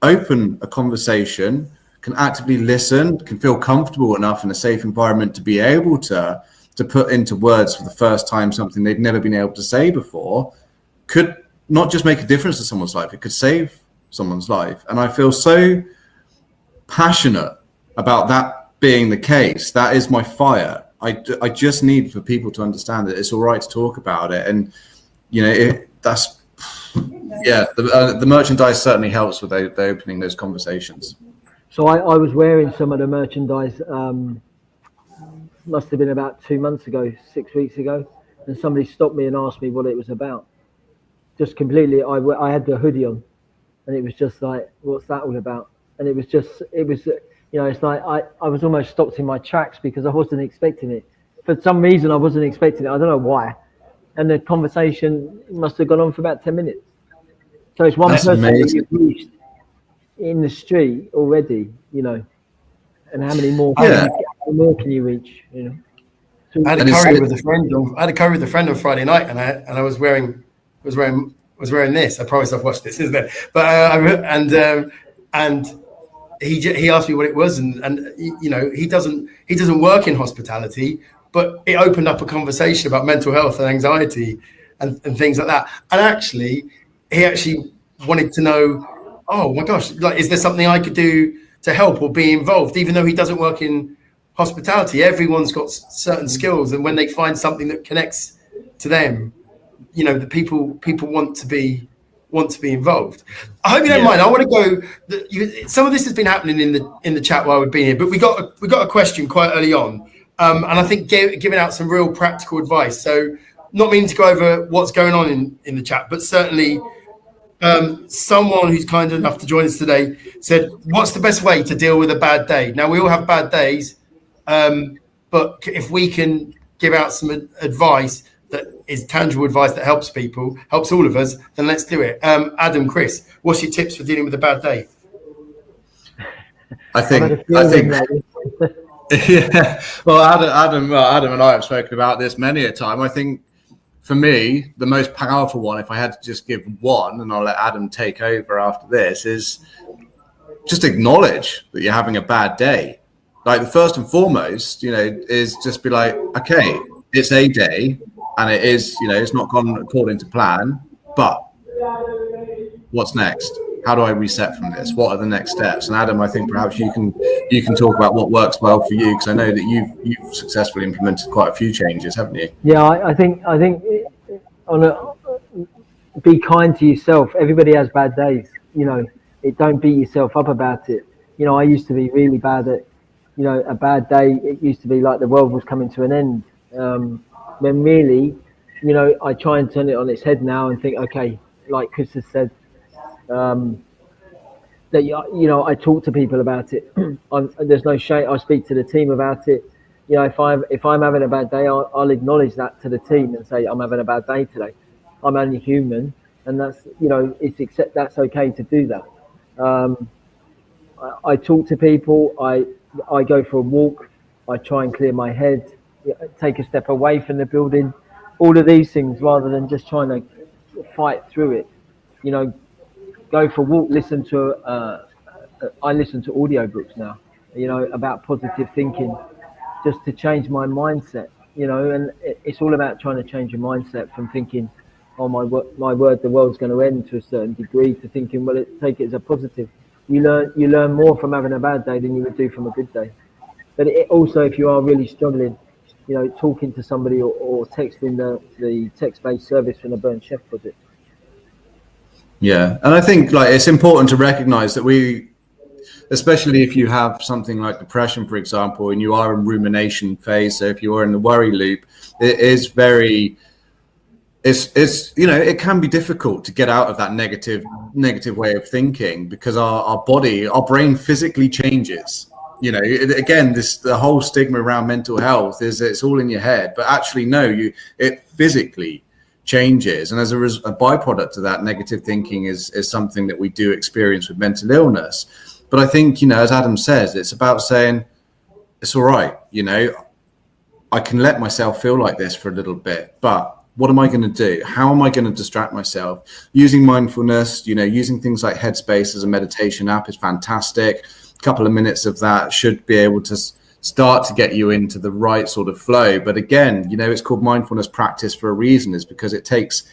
open a conversation, can actively listen, can feel comfortable enough in a safe environment to be able to put into words for the first time something they've never been able to say before, could not just make a difference to someone's life, it could save someone's life. And I feel so passionate about that being the case. That is my fire. I just need for people to understand that it's all right to talk about it. And, the merchandise certainly helps with opening those conversations. So I was wearing some of the merchandise, must have been about 2 months ago, 6 weeks ago. and somebody stopped me and asked me what it was about. Just completely, I had the hoodie on, and it was just like, what's that all about? And it was, it's like I was almost stopped in my tracks because I wasn't expecting it. For some reason, I wasn't expecting it. I don't know why. And the conversation must have gone on for about 10 minutes. So it's one person that you've reached in the street already, and how many more? How many more can you reach? I had a curry with a friend on Friday night, and I was wearing this. I promise I've watched this, isn't it? But and he asked me what it was, and he doesn't work in hospitality, but it opened up a conversation about mental health and anxiety and things like that. And he actually wanted to know, oh my gosh, like, is there something I could do to help or be involved? Even though he doesn't work in hospitality, everyone's got certain skills, and when they find something that connects to them, the people want to be involved. I hope you don't mind. I want to go. Some of this has been happening in the chat while we've been here, but we got a question quite early on, and I think giving out some real practical advice. So, not meaning to go over what's going on in the chat, but certainly someone who's kind enough to join us today said, "What's the best way to deal with a bad day?" Now, we all have bad days, but if we can give out some advice that is tangible advice that helps people, helps all of us, then let's do it. Adam, Kris, what's your tips for dealing with a bad day? I think yeah. Well, Adam and I have spoken about this many a time. I think for me, the most powerful one, if I had to just give one, and I'll let Adam take over after this, is just acknowledge that you're having a bad day. Like, the first and foremost, is just be like, okay, it's a day, and it is, it's not gone according to plan, but what's next? How do I reset from this? What are the next steps? And Adam, I think perhaps you can talk about what works well for you, because I know that you've successfully implemented quite a few changes, haven't you? Yeah, I think be kind to yourself. Everybody has bad days. Don't beat yourself up about it. I used to be really bad at, a bad day. It used to be like the world was coming to an end. When really, I try and turn it on its head now and think, okay, like Kris has said, that I talk to people about it. There's no shame. I speak to the team about it. If I'm having a bad day, I'll acknowledge that to the team and say, I'm having a bad day today. I'm only human, and that's that's okay to do that. I talk to people. I go for a walk. I try and clear my head. Take a step away from the building. All of these things, rather than just trying to fight through it. Go for a walk. Listen to. I listen to audiobooks now. About positive thinking, just to change my mindset. And it's all about trying to change your mindset from thinking, oh my word, the world's going to end, to a certain degree, to thinking, well, take it as a positive. You learn more from having a bad day than you would do from a good day. But also, if you are really struggling, talking to somebody or texting the text-based service from the Burn Chef project. Yeah, and I think it's important to recognize that especially if you have something like depression, for example, and you are in rumination phase. So if you are in the worry loop, it can be difficult to get out of that negative way of thinking, because our brain physically changes. Again, the whole stigma around mental health is it's all in your head, but actually no, it physically changes, and as a byproduct of that, negative thinking is something that we do experience with mental illness. But I think, as Adam says, it's about saying it's all right. I can let myself feel like this for a little bit, but what am I going to do? How am I going to distract myself? Using mindfulness, using things like Headspace as a meditation app is fantastic. A couple of minutes of that should be able to start to get you into the right sort of flow. But again, it's called mindfulness practice for a reason, is because it takes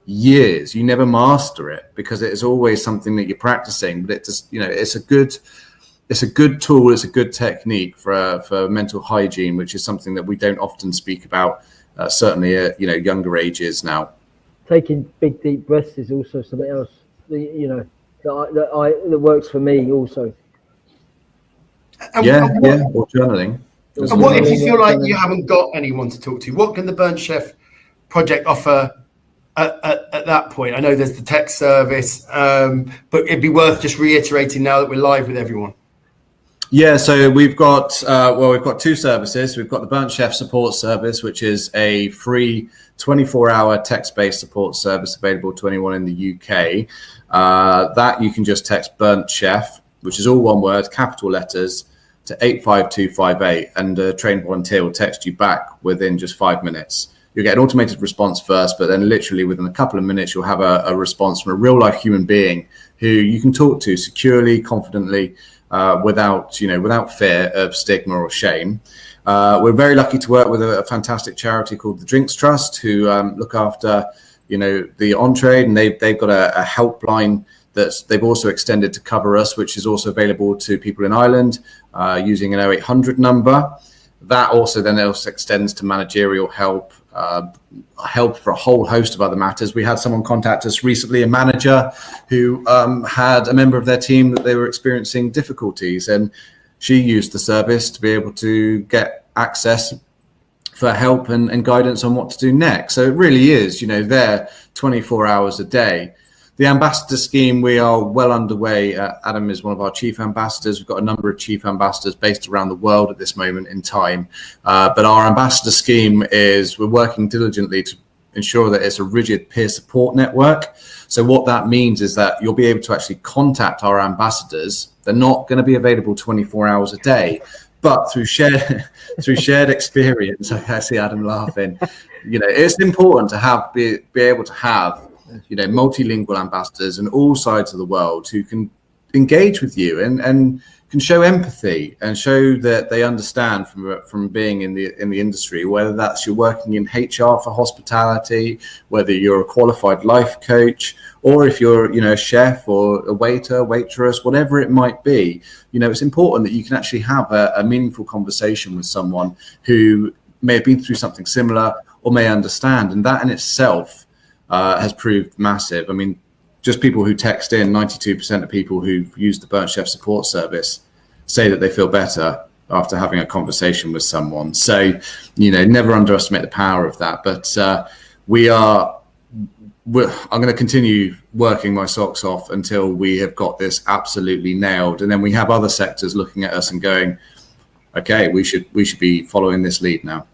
years. You never master it, because it is always something that you're practicing, but it's a good tool. It's a good technique for mental hygiene, which is something that we don't often speak about, certainly at younger ages now. Taking big deep breaths is also something else that works for me also. Or journaling. And what if you feel like you haven't got anyone to talk to? What can the Burn Chef project offer at that point? I know there's the tech service, but it'd be worth just reiterating now that we're live with everyone. Yeah, so we've got two services. We've got the Burnt Chef Support Service, which is a free 24-hour text-based support service available to anyone in the UK. That you can just text Burnt Chef, which is all one word, capital letters, to 85258, and a trained volunteer will text you back within just 5 minutes. You'll get an automated response first, but then literally within a couple of minutes, you'll have a response from a real-life human being who you can talk to securely, confidently, without fear of stigma or shame. We're very lucky to work with a fantastic charity called the Drinks Trust, who look after the on-trade, and they've got a helpline that they've also extended to cover us, which is also available to people in Ireland using an 0800 number. That also then extends to managerial help, help for a whole host of other matters. We had someone contact us recently, a manager who had a member of their team that they were experiencing difficulties, and she used the service to be able to get access for help and guidance on what to do next. So it really is, there 24 hours a day. The ambassador scheme, we are well underway. Adam is one of our chief ambassadors. We've got a number of chief ambassadors based around the world at this moment in time. But our ambassador scheme we're working diligently to ensure that it's a rigid peer support network. So what that means is that you'll be able to actually contact our ambassadors. They're not going to be available 24 hours a day, but through shared experience, I see Adam laughing. It's important to be able to have multilingual ambassadors in all sides of the world who can engage with you and can show empathy and show that they understand from being in the industry, whether that's you're working in HR for hospitality, whether you're a qualified life coach, or if you're a chef or a waiter, waitress, whatever it might be. It's important that you can actually have a meaningful conversation with someone who may have been through something similar or may understand, and that in itself has proved massive. I mean, just people who text in, 92% of people who've used the Burnt Chef support service say that they feel better after having a conversation with someone. So, never underestimate the power of that. But I'm going to continue working my socks off until we have got this absolutely nailed. And then we have other sectors looking at us and going, okay, we should be following this lead now.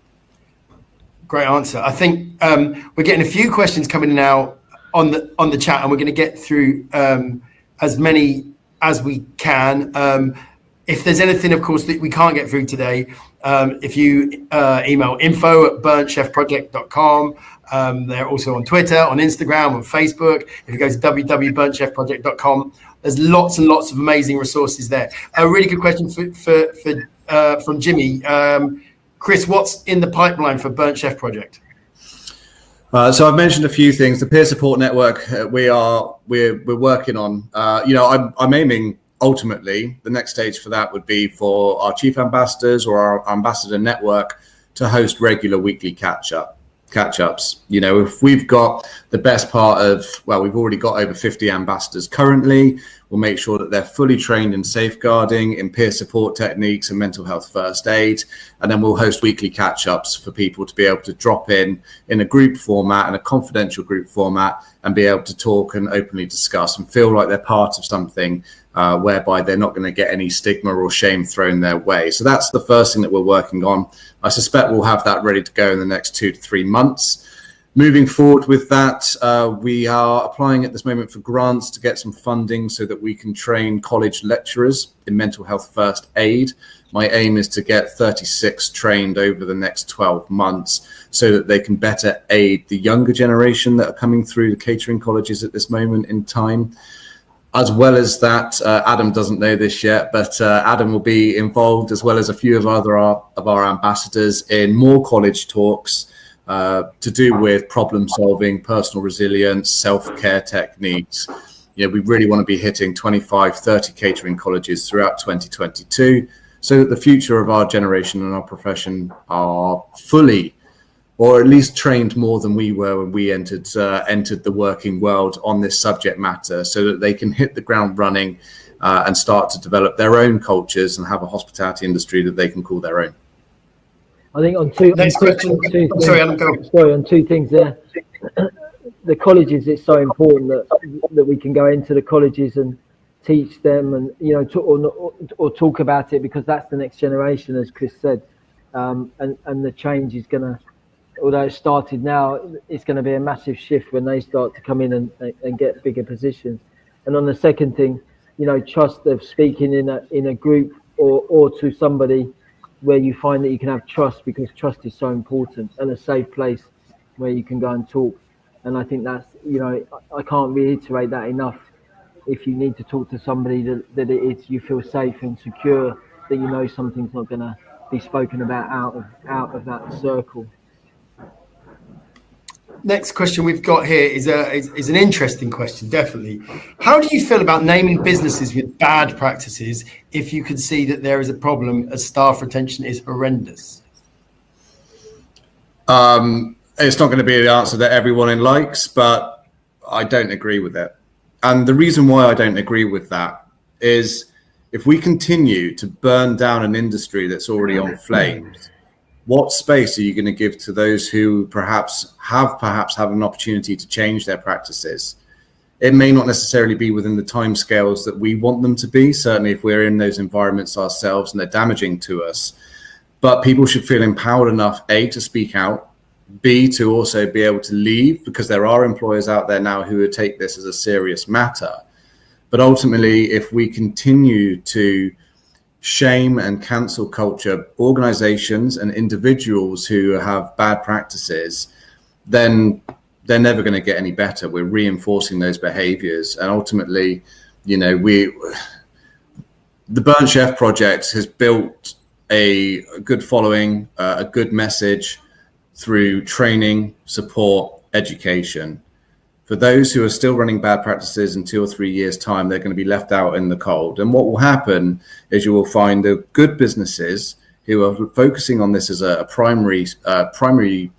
Great answer. I think we're getting a few questions coming in now on the chat, and we're going to get through as many as we can. If there's anything, of course, that we can't get through today, if you email info@burntchefproject.com. They're also on Twitter, on Instagram, on Facebook. If you go to www.burntchefproject.com, there's lots and lots of amazing resources there. A really good question from Jimmy. Kris, what's in the pipeline for Burnt Chef Project? So I've mentioned a few things. The peer support network we're working on. I'm aiming ultimately the next stage for that would be for our chief ambassadors or our ambassador network to host regular weekly catch-ups. If we've got the best part of, we've already got over 50 ambassadors currently. We'll make sure that they're fully trained in safeguarding, in peer support techniques and mental health first aid. And then we'll host weekly catch-ups for people to be able to drop in a group format and a confidential group format and be able to talk and openly discuss and feel like they're part of something whereby they're not going to get any stigma or shame thrown their way. So that's the first thing that we're working on. I suspect we'll have that ready to go in the next 2 to 3 months. Moving forward with that, we are applying at this moment for grants to get some funding so that we can train college lecturers in mental health first aid. My aim is to get 36 trained over the next 12 months so that they can better aid the younger generation that are coming through the catering colleges at this moment in time. As well as that, Adam doesn't know this yet, but Adam will be involved, as well as a few of our ambassadors, in more college talks to do with problem solving, personal resilience, self-care techniques. We really want to be hitting 25, 30 catering colleges throughout 2022 so that the future of our generation and our profession are fully, or at least trained more than we were when we entered the working world on this subject matter, so that they can hit the ground running and start to develop their own cultures and have a hospitality industry that they can call their own. I think on two. Next question. On two I'm sorry, Adam, go. Sorry, on two things there. The colleges, it's so important that we can go into the colleges and teach them, and or talk about it, because that's the next generation, as Kris said, and the change is gonna. Although it started now, it's going to be a massive shift when they start to come in and get bigger positions. And on the second thing, trust of speaking in a group or to somebody where you find that you can have trust, because trust is so important, and a safe place where you can go and talk. And I think that's, I can't reiterate that enough. If you need to talk to somebody that you feel safe and secure, that something's not going to be spoken about out of that circle. Next question we've got here is an interesting question, definitely. How do you feel about naming businesses with bad practices if you can see that there is a problem as staff retention is horrendous? It's not going to be the answer that everyone likes, but I don't agree with it. And the reason why I don't agree with that is if we continue to burn down an industry that's already on flames, what space are you going to give to those who perhaps have an opportunity to change their practices? It may not necessarily be within the timescales that we want them to be, certainly if we're in those environments ourselves and they're damaging to us. But people should feel empowered enough, A, to speak out, B, to also be able to leave, because there are employers out there now who would take this as a serious matter. But ultimately, if we continue to shame and cancel culture organizations and individuals who have bad practices, then they're never going to get any better. We're reinforcing those behaviors. And ultimately, the Burnt Chef Project has built a good following, a good message through training, support, education. For those who are still running bad practices in 2 or 3 years' time, they're going to be left out in the cold. And what will happen is you will find the good businesses who are focusing on this as a primary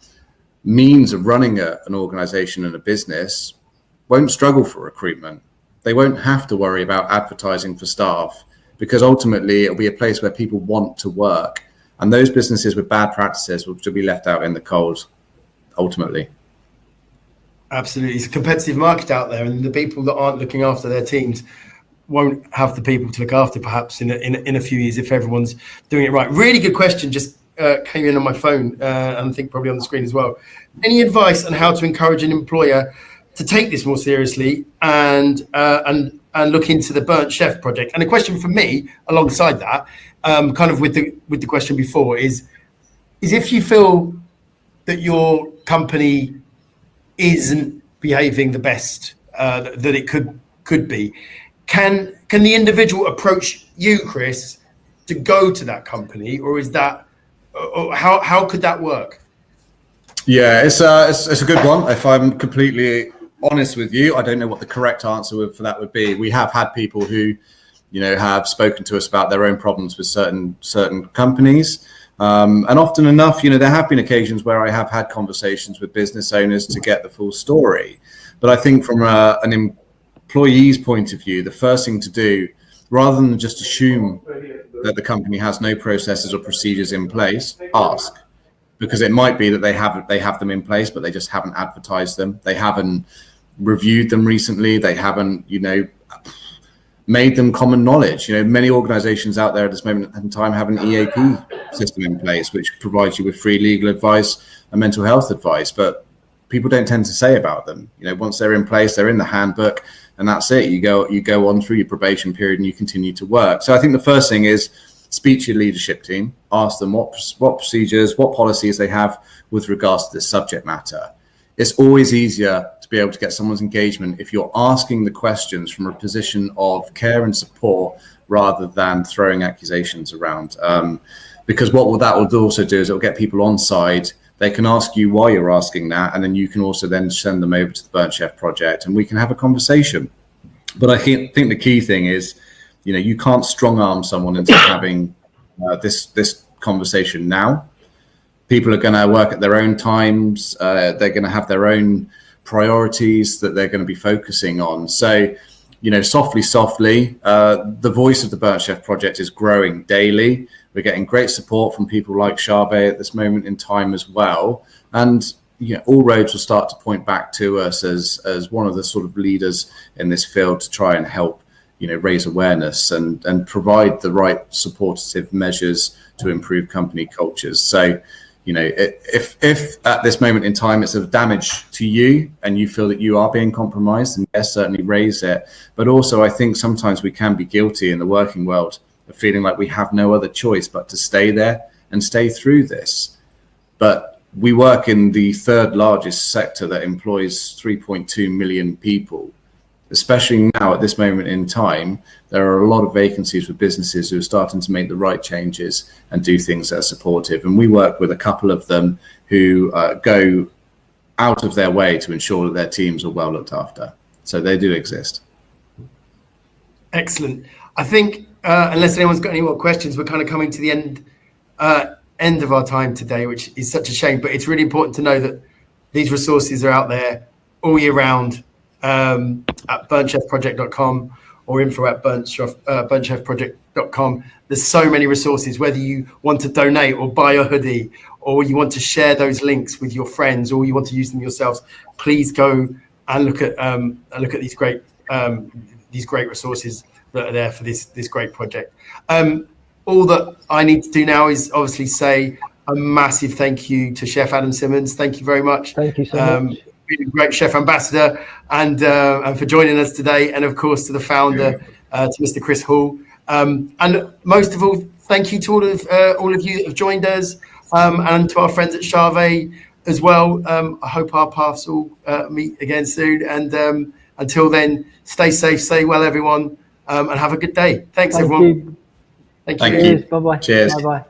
means of running an organization and a business won't struggle for recruitment. They won't have to worry about advertising for staff, because ultimately it'll be a place where people want to work. And those businesses with bad practices will be left out in the cold, ultimately. Absolutely. It's a competitive market out there, and the people that aren't looking after their teams won't have the people to look after perhaps in a few years if everyone's doing it right. Really good question. Just came in on my phone, and I think probably on the screen as well. Any advice on how to encourage an employer to take this more seriously and look into the Burnt Chef Project? And a question for me alongside that, kind of with the question before, is if you feel that your company isn't behaving the best that it could be, can the individual approach you, Kris, to go to that company, or is that, or how could that work? Yeah, it's a good one. If I'm completely honest with you, I don't know what the correct answer for that would be. We have had people who, have spoken to us about their own problems with certain companies. And often enough, there have been occasions where I have had conversations with business owners to get the full story. But I think from an employee's point of view, the first thing to do, rather than just assume that the company has no processes or procedures in place, ask. Because it might be that they have them in place, but they just haven't advertised them. They haven't reviewed them recently. They haven't, made them common knowledge. Many organizations out there at this moment in time have an EAP system in place, which provides you with free legal advice and mental health advice, but people don't tend to say about them. Once they're in place, they're in the handbook, and that's it. You go on through your probation period and you continue to work. So I think the first thing is speak to your leadership team, ask them what procedures, what policies they have with regards to this subject matter. It's always easier to be able to get someone's engagement if you're asking the questions from a position of care and support rather than throwing accusations around. Because what that will also do is it'll get people on side. They can ask you why you're asking that, and then you can also then send them over to the Burnt Chef Project and we can have a conversation. But I think the key thing is, you can't strong arm someone into having this conversation now. People are going to work at their own times. They're going to have their own priorities that they're going to be focusing on. So, softly, the voice of the Burnt Chef Project is growing daily. We're getting great support from people like Charvet at this moment in time as well. And all roads will start to point back to us as one of the sort of leaders in this field to try and help, raise awareness and provide the right supportive measures to improve company cultures. So, if at this moment in time it's of damage to you and you feel that you are being compromised, then yes, certainly raise it. But also, I think sometimes we can be guilty in the working world of feeling like we have no other choice but to stay there and stay through this. But we work in the third largest sector that employs 3.2 million people. Especially now at this moment in time, there are a lot of vacancies with businesses who are starting to make the right changes and do things that are supportive. And we work with a couple of them who go out of their way to ensure that their teams are well looked after. So they do exist. Excellent. I think unless anyone's got any more questions, we're kind of coming to the end of our time today, which is such a shame. But it's really important to know that these resources are out there all year round. At burnchefproject.com or info@burnchefproject.com. There's so many resources, whether you want to donate or buy a hoodie, or you want to share those links with your friends, or you want to use them yourselves. Please go and look at these great resources that are there for this great project. All that I need to do now is obviously say a massive thank you to Chef Adam Simmonds. Thank you very much. Thank you so much. Great chef ambassador, and for joining us today, and of course to the founder, to Mr. Kris Hall, and most of all, thank you to all of you that have joined us, and to our friends at Charvet as well. I hope our paths will meet again soon, and until then, stay safe, stay well, everyone, and have a good day. Thanks, everyone. Thank you. Thank you. Bye bye. Cheers. Bye bye.